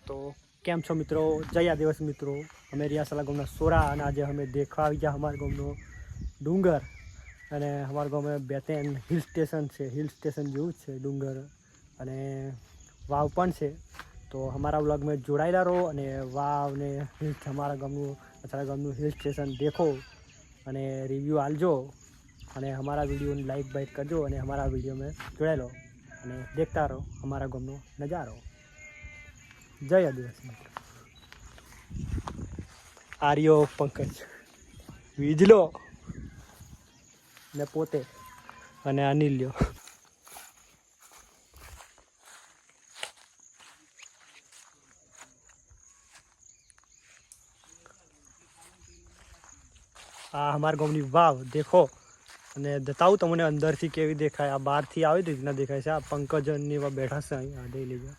તો કેમ છો મિત્રો? જય આદિવાસી મિત્રો, અમે રિયાસલા ગામના સોરા અને આજે અમે દેખવા આવી ગયા અમારા ગામનો ડુંગર અને અમારા ગામમાં બે ત્રણ હિલ સ્ટેશન છે. હિલ સ્ટેશન જેવું જ છે ડુંગર અને વાવ પણ છે. તો અમારા વ્લોગમાં જોડાયેલા રહો અને વાવ ને અમારા ગામનું હિલ સ્ટેશન દેખો અને રિવ્યૂ આલજો અને અમારા વિડીયોને લાઈક બાઈક કરજો અને અમારા વિડીયોમાં જોડાયેલો અને દેખતા રહો અમારા ગામનો નજારો. જય આદિવાસી મિત્રો. આર્યો પંકજ વિજલો ને પોતે અને અનિલ્યો. આ અમારા ગામની વાવ દેખો અને બતાવું તમને અંદરથી કેવી દેખાય. આ બહારથી આવી રીતના દેખાય છે. આ પંકજની એવા બેઠા છે અહીં આ લીધે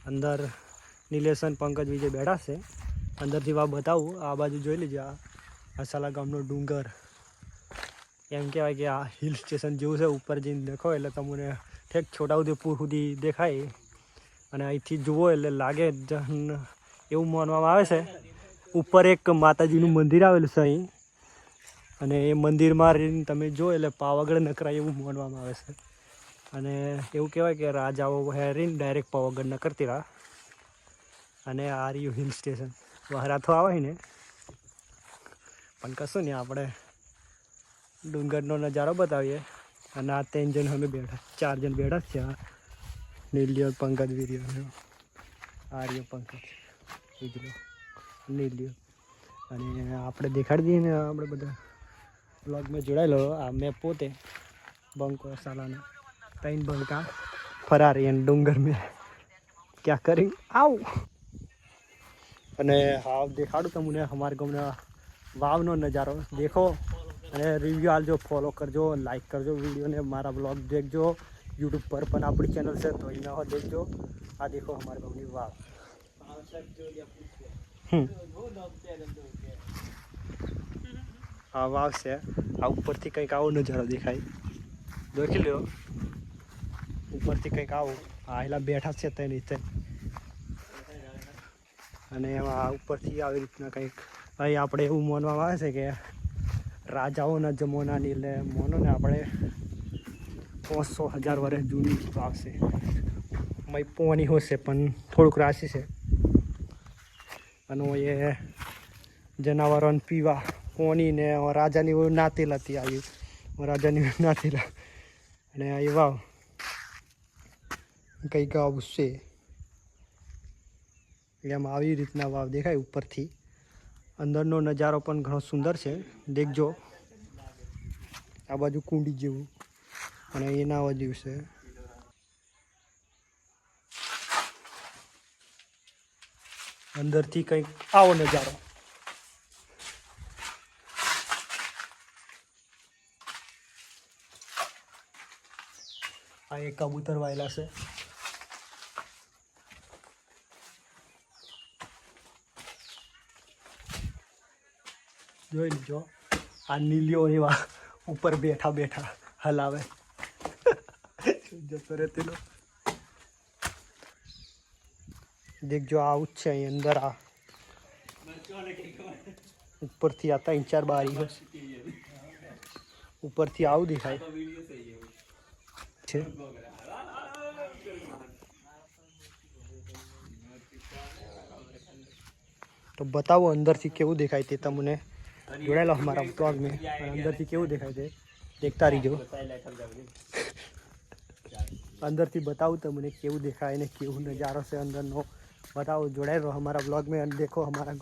અંદર નિલેશન પંકજ વિજય બેઠા છે. અંદરથી વાવ બતાવું. આ બાજુ જોઈ લીજો. આ અસાલા ગામનો ડુંગર એમ કહેવાય કે આ હિલ સ્ટેશન જેવું છે. ઉપર જઈને દેખો એટલે તમને ઠેક છોટાઉદેપુર સુધી દેખાય અને અહીંથી જુઓ એટલે લાગે એવું માનવામાં આવે છે. ઉપર એક માતાજીનું મંદિર આવેલું છે અહીં અને એ મંદિરમાં તમે જો એટલે પાવાગઢ નકરાય એવું માનવામાં આવે છે. અને એવું કહેવાય કે રાજાઓ હેરીને ડાયરેક્ટ પાવાગઢ નકરતી રહ્યા. અને આ રહ્યું હિલ સ્ટેશન. વહરાથો આવે ને પણ કશું નહીં, આપણે ડુંગરનો નજારો બતાવીએ. અને આ 3 જણ અમે બેઠા 4 જણ બેઠા જ છે. આ નીલિયો પંકજ વીર્યો આર્યો પંકજ વિજલો નીલિયો અને આપણે દેખાડી દઈએ ને આપણે બધા બ્લોગમાં જોડાયેલો. આ મેં પોતે બંકો સાલાના 3 બંકા ફરારી અને ડુંગર મેં ક્યાં કરી આવું અને હા દેખાડું તમને અમારા ગામના વાવનો નજારો દેખો અને રિવ્યૂ આલજો, ફોલો કરજો, લાઈક કરજો વિડીયોને, મારા બ્લોગ દેખજો. યુટ્યુબ પર પણ આપણી ચેનલ છે તો એના હો દેખજો. આ દેખો અમારા ગામની વાવ. આ વાવ છે. આ ઉપરથી કંઈક આવો નજારો દેખાય. દેખી લો ઉપરથી કંઈક આવું. આ એલા બેઠા છે તે રીતે અને એમાં ઉપરથી આવી રીતના કંઈક અહીં આપણે એવું માનવામાં આવે છે કે રાજાઓના જમાનાની એટલે માનો ને આપણે 500,000 વર્ષ જૂની આવશે. મય પોની હશે પણ થોડુંક રાશિ છે અને એ જનાવરોને પીવા પોની ને રાજાની નાતેલા હતી આવ્યું રાજાની નાતેલા અને એ વાવ કંઈક આવું છે. એમાં આવી રીતના વાવ દેખાય ઉપરથી. અંદરનો નજારો પણ ઘણો સુંદર છે, દેખજો. આ બાજુ કુંડી જેવું અને એના બાજુ છે અંદરથી કંઈક આવો નજારો. આ એક કબૂતર વાયેલા છે. જોઈ લીજો. આ નીલિયો એવા ઉપર બેઠા બેઠા હલાવે જતો રહેલો. દેખજો આવું જ છે અહીં અંદર. આ ઉપરથી આ 3-4 બારી હોય ઉપરથી આવું દેખાય છે. તો બતાવો અંદરથી કેવું દેખાય તે તમને જોડાયેલો અમારા બ્લોગ મેં. અંદરથી કેવું દેખાય તે દેખતા રહીજો. અંદરથી બતાવું તમને કેવું દેખાય ને કેવું નજારો છે અંદરનો બતાવો. જોડાયેલો અમારા બ્લોગ મેં અને દેખો અમારા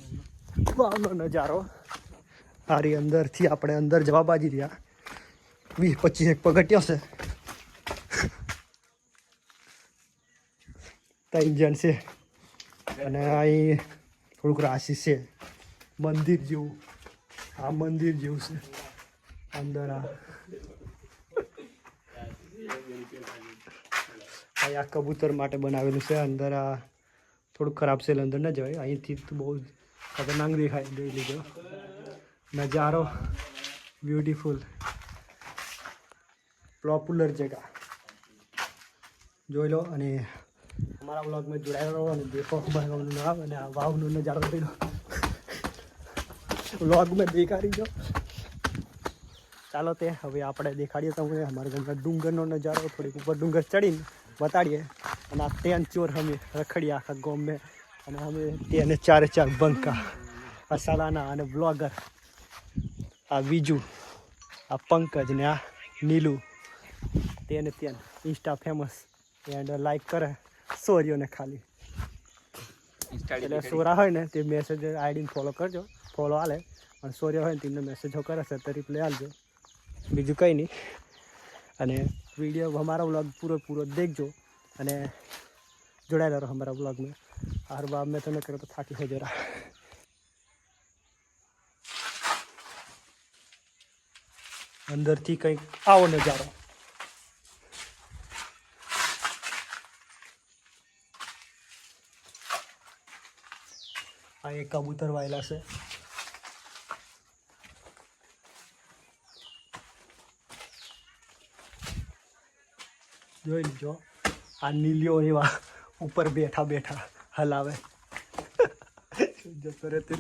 વાવનો નજારો. સારી અંદરથી આપણે અંદર જવા બાજી રહ્યા 20-25 એક પગથિયા છે. 3 જણ છે અને અહીં થોડુંક રાશિ છે મંદિર જેવું. આ મંદિર જેવું છે અંદર. આ કબૂતર માટે બનાવેલું છે. અંદર આ થોડુંક ખરાબ છે, અંદર ન જવાય. અહીંથી તો બહુ ખતરનાક દેખાય. જોઈ લીધો નજારો બ્યુટીફુલ પોપ્યુલર જગા જોઈ લો. અને हमारा व्लॉग में जुड़ाया रहो અને देखो हमारे गाँव नाम અને આ વાવનો નજારો જોઈ વ્લોગ में દેખાડી દો ચાલો તે હવે આપણે દેખાડીએ તમને અમારા ગામના ડુંગરનો નજારો થોડીક ઉપર ડુંગર ચડીને બતાડીએ અને આ તેન ચોર અમે રખડીએ આખા ગામ में અને અમે તેને ચારે ચાર બંકા આ સલાના અને બ્લોગર આ બીજું આ પંકજ ને આ નીલુ તેને ત્યાં ઇન્સ્ટા ફેમસ એન્ડ લાઈક કરે સોરીઓને ખાલી એટલે સોરા હોય ને તે મેસેજ આઈડીને ફોલો કરજો ફોલો હાલે અને સોરીઓ હોય ને તેમને મેસેજો કરે છે તો રિપ્લાય આપજો બીજું કંઈ નહીં અને વિડીયો हमारा व्लॉग पूरा देखो અને જોડાયેલા રહો हमारा व्लॉग में हर बार मैं तो न करो तो थाकी हो जरा अंदर थी कहीं आओ नजारो आ एक कबूतर वायला से જોઈ લીજો આ નીલિયો એવા ઉપર બેઠા બેઠા હલાવે જતો રહેતો